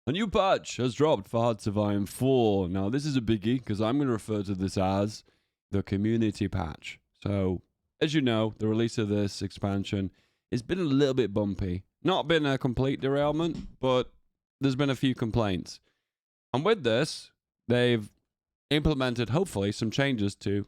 A new patch has dropped for Hearts of Iron 4. Now, this is a biggie because I'm going to refer to this as the community patch. So, as you know, the release of this expansion has been a little bit bumpy. Not been a complete derailment, but there's been a few complaints. And with this, they've implemented, hopefully, some changes to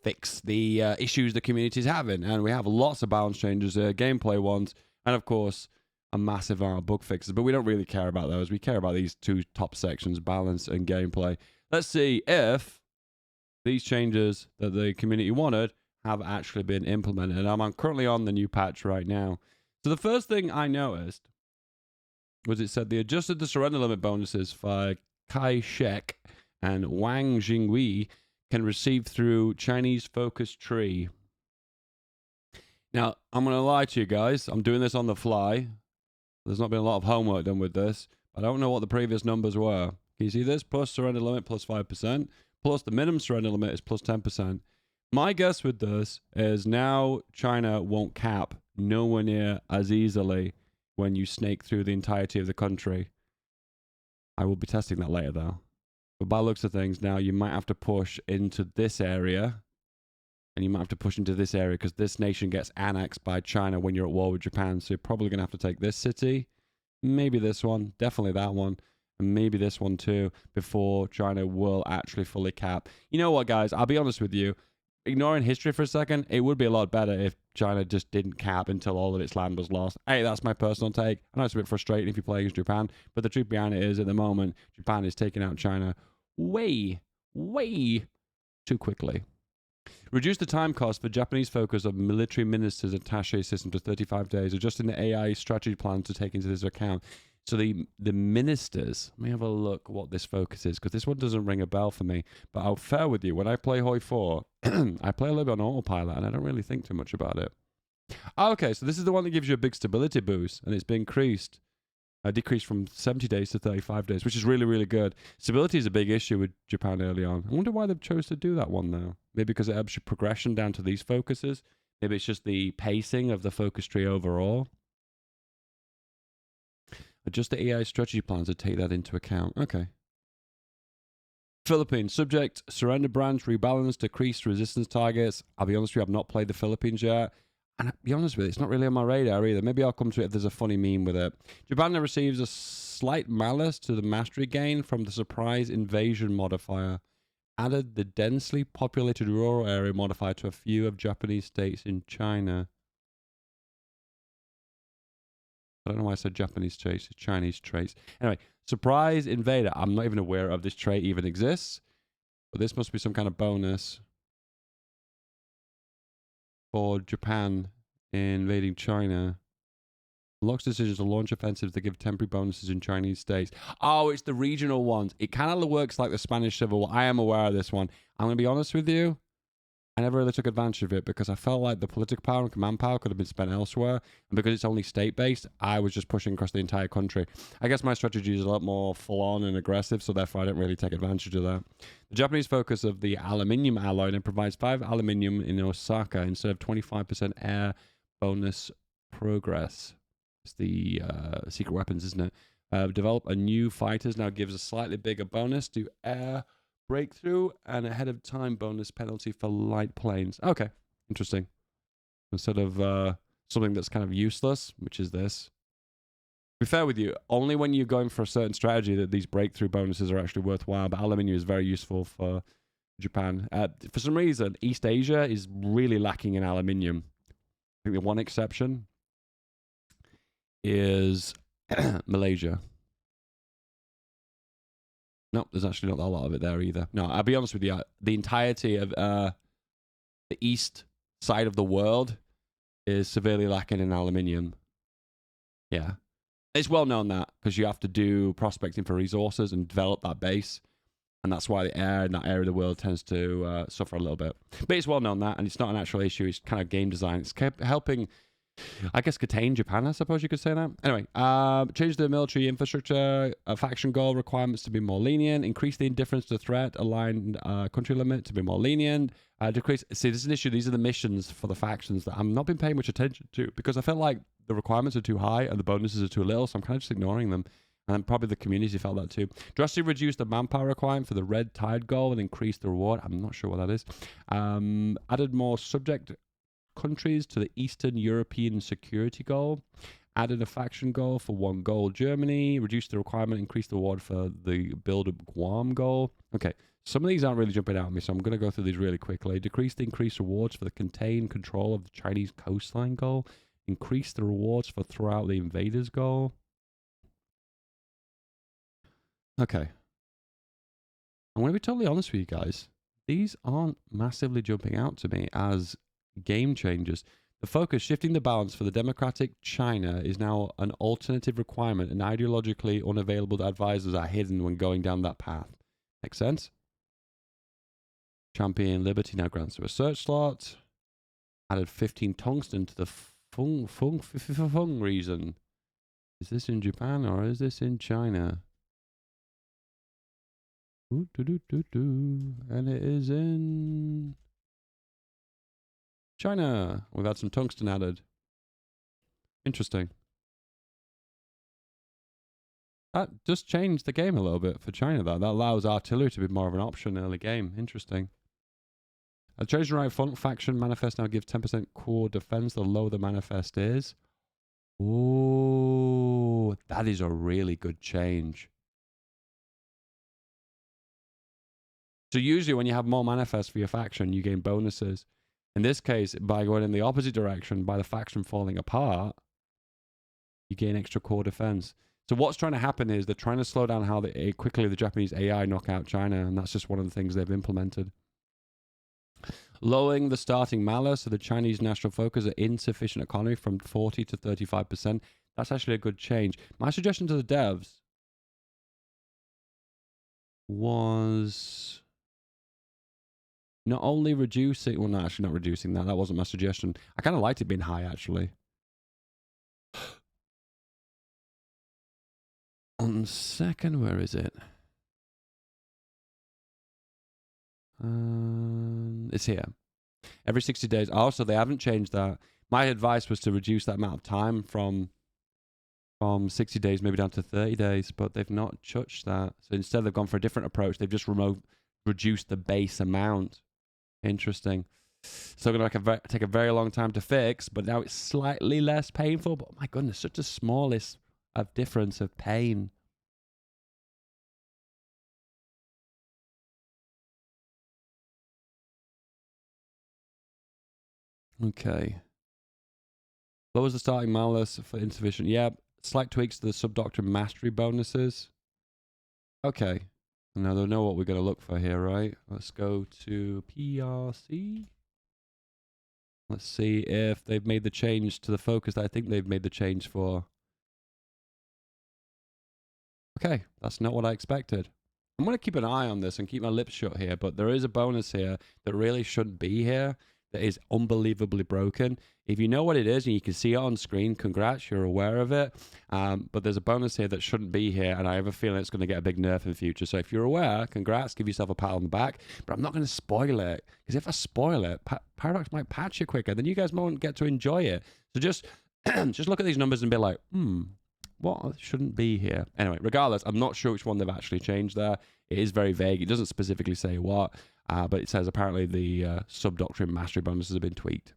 fix the issues the community is having. And we have lots of balance changes here, gameplay ones, and of course, a massive amount of bug fixes, but we don't really care about those. We care about these two top sections, balance and gameplay. Let's see if these changes that the community wanted have actually been implemented. And I'm currently on the new patch right now. So the first thing I noticed was it said they adjusted the surrender limit bonuses for Kai Shek and Wang Jingwei can receive through Chinese focus tree. Now, I'm going to lie to you guys. I'm doing this on the fly. There's not been a lot of homework done with this. I don't know what the previous numbers were. Can you see this? Plus surrender limit plus 5%. Plus the minimum surrender limit is plus 10%. My guess with this is now China won't cap nowhere near as easily when you snake through the entirety of the country. I will be testing that later though. But by the looks of things now, you might have to push into this area. And you might have to push into this area because this nation gets annexed by China when you're at war with Japan. So you're probably going to have to take this city, maybe this one, definitely that one, and maybe this one too, before China will actually fully cap. You know what, guys? I'll be honest with you. Ignoring history for a second, it would be a lot better if China just didn't cap until all of its land was lost. Hey, that's my personal take. I know it's a bit frustrating if you play against Japan, but the truth behind it is, at the moment, Japan is taking out China way too quickly. Reduce the time cost for Japanese focus of military ministers' attaché system to 35 days, adjusting the AI strategy plan to take into this account. So the ministers, let me have a look what this focus is, because this one doesn't ring a bell for me. But I'll fair with you, when I play Hoi 4, I play a little bit on autopilot, and I don't really think too much about it. Okay, so this is the one that gives you a big stability boost, and it's been decreased from 70 days to 35 days, which is really good. Stability is a big issue with Japan early on. I wonder why they've chose to do that one now. Maybe because it helps your progression down to these focuses. Maybe it's just the pacing of the focus tree overall. Adjust the AI strategy plans to take that into account. Okay. Philippines. Subject, surrender branch, rebalance, decreased resistance targets. I'll be honest with you, I've not played the Philippines yet. And I'll be honest with you, it's not really on my radar either. Maybe I'll come to it if there's a funny meme with it. Japan receives a slight malus to the mastery gain from the surprise invasion modifier. Added the densely populated rural area modifier to a few of Japanese states in China. I don't know why I said Japanese traits, it's Chinese traits. Anyway, surprise invader. I'm not even aware of this trait even exists. But this must be some kind of bonus for Japan invading China. Unlocks decisions to launch offensives that give temporary bonuses in Chinese states. Oh, it's the regional ones. It kind of works like the Spanish Civil War. I am aware of this one. I'm going to be honest with you. I never really took advantage of it because I felt like the political power and command power could have been spent elsewhere. And because it's only state-based, I was just pushing across the entire country. I guess my strategy is a lot more full-on and aggressive, so therefore I don't really take advantage of that. The Japanese focus of the aluminium alloy and provides 5 aluminium in Osaka instead of 25% air bonus progress. It's the secret weapons, isn't it? Develop a new fighters now gives a slightly bigger bonus to air breakthrough and ahead of time bonus penalty for light planes. Okay, interesting. Instead of something that's kind of useless, which is this. To be fair with you, only when you're going for a certain strategy that these breakthrough bonuses are actually worthwhile, but aluminium is very useful for Japan. For some reason, East Asia is really lacking in aluminium. I think the one exception is Malaysia. No, there's actually not a lot of it there either. No, I'll be honest with you. The entirety of the east side of the world is severely lacking in aluminium. Yeah. It's well known that because you have to do prospecting for resources and develop that base. And that's why the air in that area of the world tends to suffer a little bit. But it's well known that, and it's not an actual issue. It's kind of game design. It's helping, I guess, contain Japan, I suppose you could say that. Anyway, change the military infrastructure, faction goal requirements to be more lenient, increase the indifference to threat, align country limit to be more lenient, decrease... See, this is an issue. These are the missions for the factions that I've not been paying much attention to because I felt like the requirements are too high and the bonuses are too little, so I'm kind of just ignoring them. And probably the community felt that too. Drastically reduced the manpower requirement for the Red Tide goal and increased the reward. I'm not sure what that is. Added more subject countries to the Eastern European security goal. Added a faction goal for 1 goal Germany. Reduced the requirement, increased the reward for the build up Guam goal. Okay, some of these aren't really jumping out at me, so I'm going to go through these really quickly. Decreased the increased rewards for the contained control of the Chinese coastline goal. Increased the rewards for throughout the invaders goal. Okay. I'm going to be totally honest with you guys. These aren't massively jumping out to me as game changers. The focus shifting the balance for the democratic China is now an alternative requirement, and ideologically unavailable advisors are hidden when going down that path. Makes sense? Champion Liberty now grants a research slot. Added 15 tungsten to the Fung region. Is this in Japan or is this in China? And it is in China. We've had some tungsten added. Interesting. That just changed the game a little bit for China, though. That allows artillery to be more of an option early game. Interesting. A Chosen Right faction manifest now gives 10% core defense the lower the manifest is. Oh, that is a really good change. So usually when you have more manifests for your faction, you gain bonuses. In this case, by going in the opposite direction, by the faction falling apart, you gain extra core defense. So what's trying to happen is they're trying to slow down how quickly the Japanese AI knock out China, and that's just one of the things they've implemented. Lowering the starting malice of the Chinese national focus at insufficient economy from 40 to 35%. That's actually a good change. My suggestion to the devs was not only reducing, well, no, actually not reducing that. That wasn't my suggestion. I kind of liked it being high, actually. On second, where is it? It's here. Every 60 days. Oh, so they haven't changed that. My advice was to reduce that amount of time from 60 days maybe down to 30 days, but they've not touched that. So instead they've gone for a different approach. They've just reduced the base amount. Interesting. So going to take a very long time to fix, but now it's slightly less painful. But my goodness, such a smallest of difference of pain. Okay. What was the starting malice for insufficient? Yeah, slight tweaks to the sub-doctrine mastery bonuses. Okay. Now they know what we're going to look for here, right? Let's go to PRC. Let's see if they've made the change to the focus that I think they've made the change for. Okay, that's not what I expected. I'm going to keep an eye on this and keep my lips shut here, but there is a bonus here that really shouldn't be here, that is unbelievably broken. If you know what it is and you can see it on screen, congrats, you're aware of it. But there's a bonus here that shouldn't be here, and I have a feeling it's going to get a big nerf in the future. So if you're aware, congrats, give yourself a pat on the back. But I'm not going to spoil it, because if I spoil it, Paradox might patch it quicker, then you guys won't get to enjoy it. So just look at these numbers and be like, what shouldn't be here? Anyway, regardless, I'm not sure which one they've actually changed there. It is very vague. It doesn't specifically say what, but it says apparently the sub-doctrine mastery bonuses have been tweaked.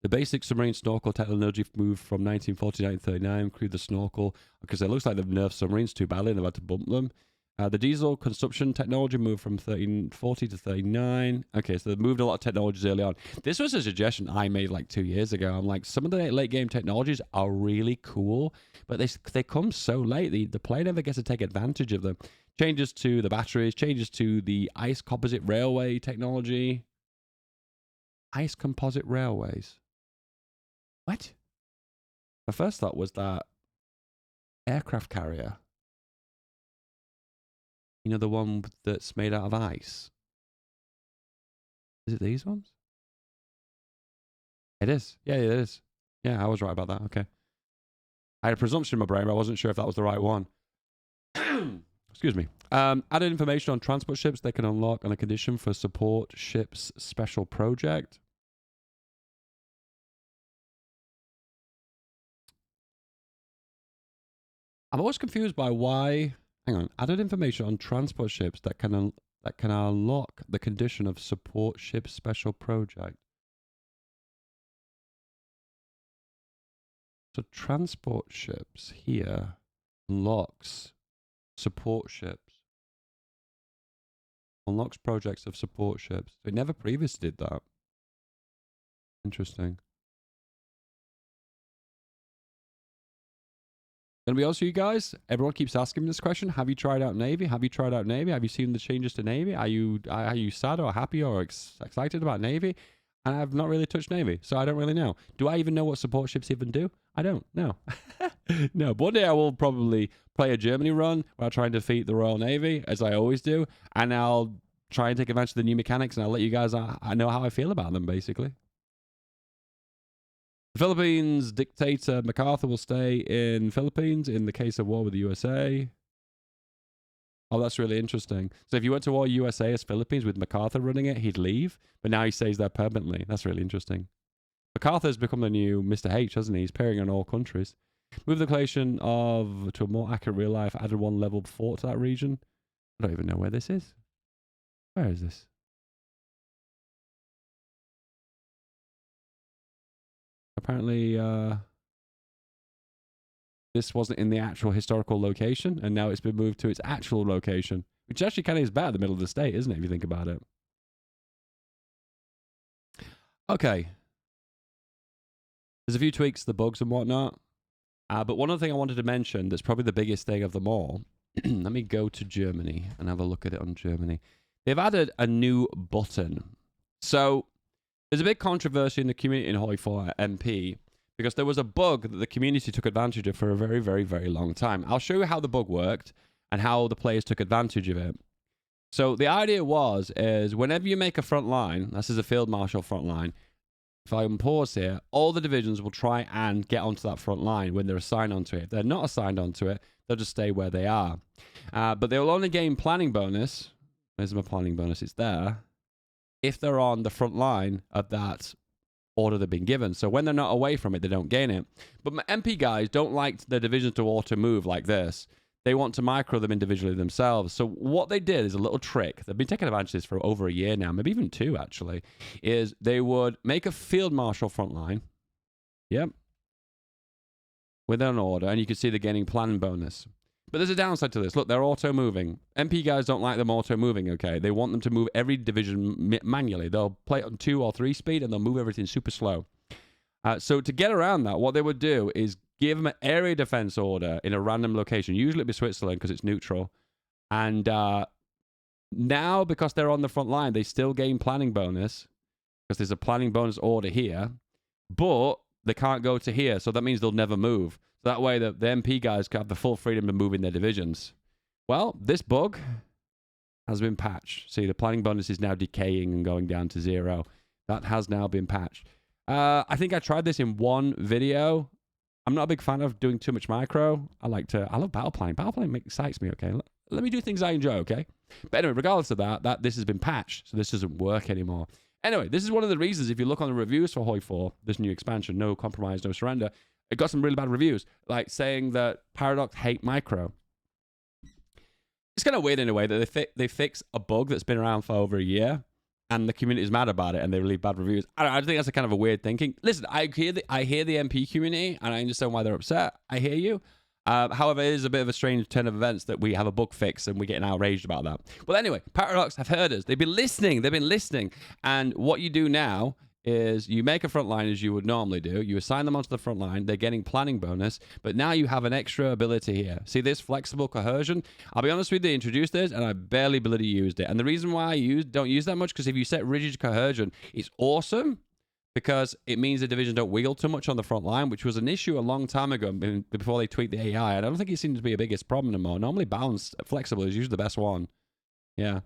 The basic submarine snorkel technology moved from 1949 to 39, crew the snorkel, because it looks like they've nerfed submarines too badly and they've had to bump them. The diesel consumption technology moved from 1340 to 39. Okay, so they've moved a lot of technologies early on. This was a suggestion I made like 2 years ago. I'm like, some of the late game technologies are really cool, but they come so late. The player never gets to take advantage of them. Changes to the batteries, changes to the ice composite railway technology. Ice composite railways. What? My first thought was that aircraft carrier. You know, the one that's made out of ice? Is it these ones? It is. Yeah, it is. Yeah, I was right about that. Okay. I had a presumption in my brain, but I wasn't sure if that was the right one. Excuse me. Added information on transport ships they can unlock on a condition for support ships special project. I'm always confused by why. Hang on. Added information on transport ships that can unlock the condition of support ship special project. So transport ships here unlocks support ships. Unlocks projects of support ships. It never previously did that. Interesting. Gonna be honest with you guys. Everyone keeps asking me this question. Have you tried out Navy? Have you tried out Navy? Have you seen the changes to Navy? Are you sad or happy or excited about Navy? And I've not really touched Navy, so I don't really know. Do I even know what support ships even do? I don't know. No, but one day I will probably play a Germany run where I'll try and defeat the Royal Navy, as I always do, and I'll try and take advantage of the new mechanics, and I'll let you guys know how I feel about them, basically. The Philippines dictator MacArthur will stay in Philippines in the case of war with the USA. Oh, that's really interesting. So if you went to war USA as Philippines with MacArthur running it, he'd leave, but now he stays there permanently. That's really interesting. MacArthur's become the new Mr. H, hasn't he? He's appearing in all countries. Move the location to a more accurate real life. Added one level fort to that region. I don't even know where this is. Where is this? Apparently, this wasn't in the actual historical location, and now it's been moved to its actual location, which actually kind of is better, the middle of the state, isn't it, if you think about it? Okay. There's a few tweaks to the bugs and whatnot, but one other thing I wanted to mention that's probably the biggest thing of them all, let me go to Germany and have a look at it on Germany. They've added a new button. So there's a big controversy in the community in Hoi4 MP because there was a bug that the community took advantage of for a very, very, very long time. I'll show you how the bug worked and how the players took advantage of it. So the idea is whenever you make a front line, this is a field marshal front line, if I can pause here, all the divisions will try and get onto that front line when they're assigned onto it. If they're not assigned onto it, they'll just stay where they are. But they will only gain planning bonus. Where's my planning bonus? It's there. If they're on the front line of that order they've been given. So when they're not away from it, they don't gain it. But my MP guys don't like their divisions to auto move like this. They want to micro them individually themselves. So what they did is a little trick. They've been taking advantage of this for over a year now, maybe even 2 actually, is they would make a field marshal front line. Yep. With an order, and you can see they're getting planning bonus. But there's a downside to this. Look, they're auto-moving. MP guys don't like them auto-moving, okay? They want them to move every division manually. They'll play it on 2 or 3 speed, and they'll move everything super slow. So to get around that, what they would do is give them an area defense order in a random location. Usually it'd be Switzerland because it's neutral. And now, because they're on the front line, they still gain planning bonus because there's a planning bonus order here. But they can't go to here, so that means they'll never move. So that way the MP guys can have the full freedom to move in their divisions. Well, this bug has been patched. See, the planning bonus is now decaying and going down to 0. That has now been patched. I think I tried this in one video. I'm not a big fan of doing too much micro. I love battle planning. Battle planning excites me, okay? Let me do things I enjoy, okay? But anyway, regardless of that this has been patched, so this doesn't work anymore. Anyway, this is one of the reasons, if you look on the reviews for Hoi 4, this new expansion, no compromise, no surrender, it got some really bad reviews, like saying that Paradox hate micro. It's kind of weird in a way that they fix a bug that's been around for over a year, and the community is mad about it, and they leave bad reviews. I think that's a kind of a weird thinking. Listen, I hear the MP community, and I understand why they're upset. I hear you. However, it is a bit of a strange turn of events that we have a bug fix and we're getting outraged about that. Well, anyway, Paradox have heard us. They've been listening. And what you do now is you make a front line as you would normally do. You assign them onto the front line. They're getting planning bonus, but now you have an extra ability here. See this flexible coercion? I'll be honest with you, they introduced this and I barely bloody used it. And the reason why I don't use that much, because if you set rigid coercion, it's awesome because it means the divisions don't wiggle too much on the front line, which was an issue a long time ago before they tweaked the AI. And I don't think it seems to be a biggest problem anymore. Normally balanced, flexible is usually the best one. Yeah.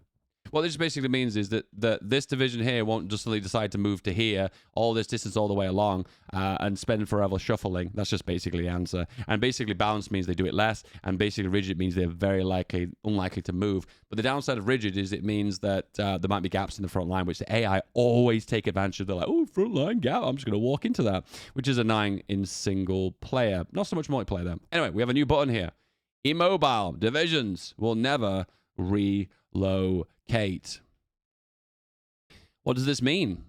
What this basically means is that this division here won't just suddenly decide to move to here, all this distance all the way along, and spend forever shuffling. That's just basically the answer. And basically balanced means they do it less, and basically rigid means they're very unlikely to move. But the downside of rigid is it means that there might be gaps in the front line, which the AI always take advantage of. They're like, oh, front line gap, I'm just going to walk into that, which is annoying in single player. Not so much multiplayer though. Anyway, we have a new button here. Immobile divisions will never relocate. What does this mean?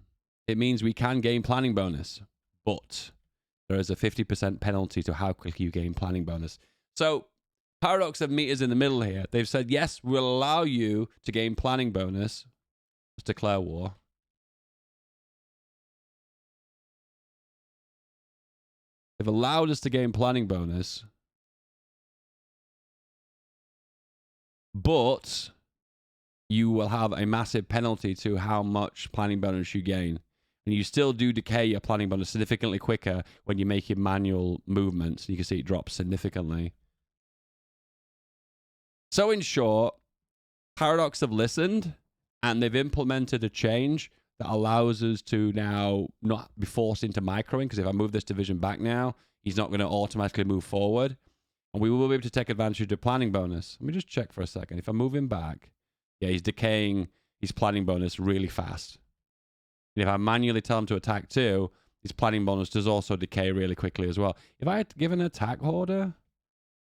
It means we can gain planning bonus, but there is a 50% penalty to how quickly you gain planning bonus. So Paradox have meters in the middle here. They've said, yes, we'll allow you to gain planning bonus. Let's declare war. They've allowed us to gain planning bonus, but you will have a massive penalty to how much planning bonus you gain. And you still do decay your planning bonus significantly quicker when you're making manual movements. You can see it drops significantly. So in short, Paradox have listened and they've implemented a change that allows us to now not be forced into microing, because if I move this division back now, he's not going to automatically move forward. And we will be able to take advantage of planning bonus. Let me just check for a second. If I move him back, yeah, he's decaying his planning bonus really fast. And if I manually tell him to attack too, his planning bonus does also decay really quickly as well. If I had given an attack order,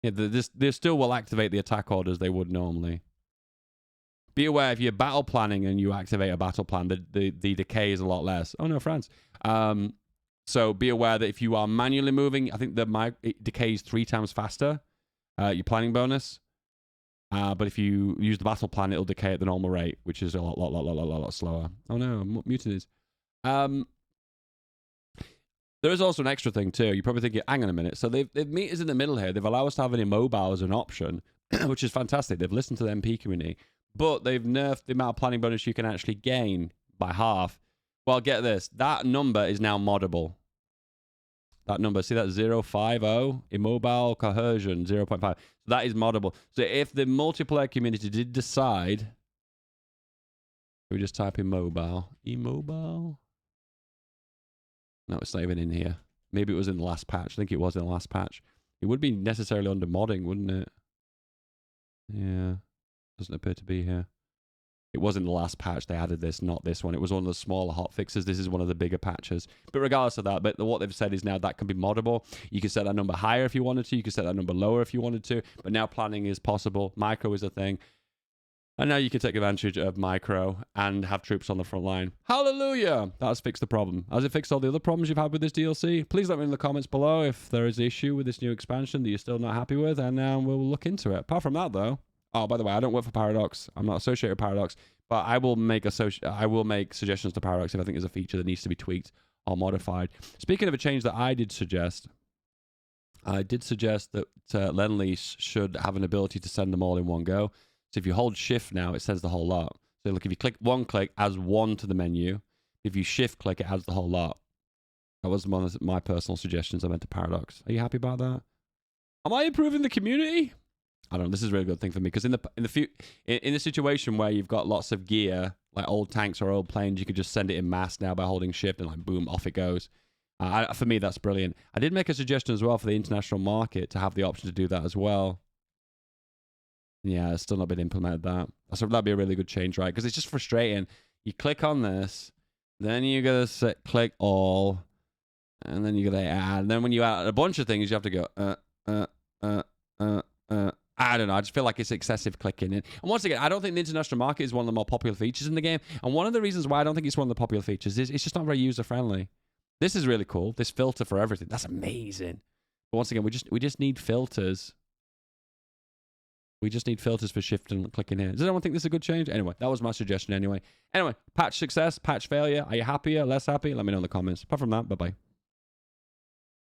yeah, they still will activate the attack orders they would normally. Be aware, if you're battle planning and you activate a battle plan, the decay is a lot less. Oh no, France. So be aware that if you are manually moving, I think it decays 3 times faster, your planning bonus. But if you use the battle plan, it'll decay at the normal rate, which is a lot slower. Oh no, I'm muted. There is also an extra thing too. You're probably thinking, hang on a minute. So they've meters in the middle here. They've allowed us to have an immobile as an option, which is fantastic. They've listened to the MP community, but they've nerfed the amount of planning bonus you can actually gain by half. Well, get this. That number is now moddable. That number, see that 050? Immobile coercion, 0.5. So that is moddable. So if the multiplayer community did decide, we just type immobile. Immobile? No, it's not even in here. Maybe it was in the last patch. I think it was in the last patch. It would be necessarily under modding, wouldn't it? Yeah. Doesn't appear to be here. It was in the last patch. They added this, not this one. It was one of the smaller hotfixes. This is one of the bigger patches. But regardless of that, but what they've said is now that can be moddable. You can set that number higher if you wanted to. You can set that number lower if you wanted to. But now planning is possible. Micro is a thing. And now you can take advantage of micro and have troops on the front line. Hallelujah! That's fixed the problem. Has it fixed all the other problems you've had with this DLC? Please let me know in the comments below if there is an issue with this new expansion that you're still not happy with, and we'll look into it. Apart from that, though... Oh, by the way, I don't work for Paradox. I'm not associated with Paradox, but I will make suggestions to Paradox if I think there's a feature that needs to be tweaked or modified. Speaking of a change that I did suggest that Lend-Lease should have an ability to send them all in one go. So if you hold shift now, it sends the whole lot. So look, if you click one click, adds 1 to the menu. If you shift click, it adds the whole lot. That was one of my personal suggestions I meant to Paradox. Are you happy about that? Am I improving the community? I don't know. This is a really good thing for me, because in the situation where you've got lots of gear, like old tanks or old planes, you could just send it in mass now by holding shift and like boom, off it goes. For me, that's brilliant. I did make a suggestion as well for the international market to have the option to do that as well. Yeah, it's still not been implemented. That'd be a really good change, right? Because it's just frustrating. You click on this, then you gotta click all, and then you gotta add. And then when you add a bunch of things, you have to go I don't know. I just feel like it's excessive clicking. And once again, I don't think the international market is one of the more popular features in the game. And one of the reasons why I don't think it's one of the popular features is it's just not very user-friendly. This is really cool. This filter for everything. That's amazing. But once again, we just need filters. We just need filters for shift and clicking here. Does anyone think this is a good change? Anyway, that was my suggestion anyway. Anyway, patch success, patch failure. Are you happier, less happy? Let me know in the comments. Apart from that, bye-bye.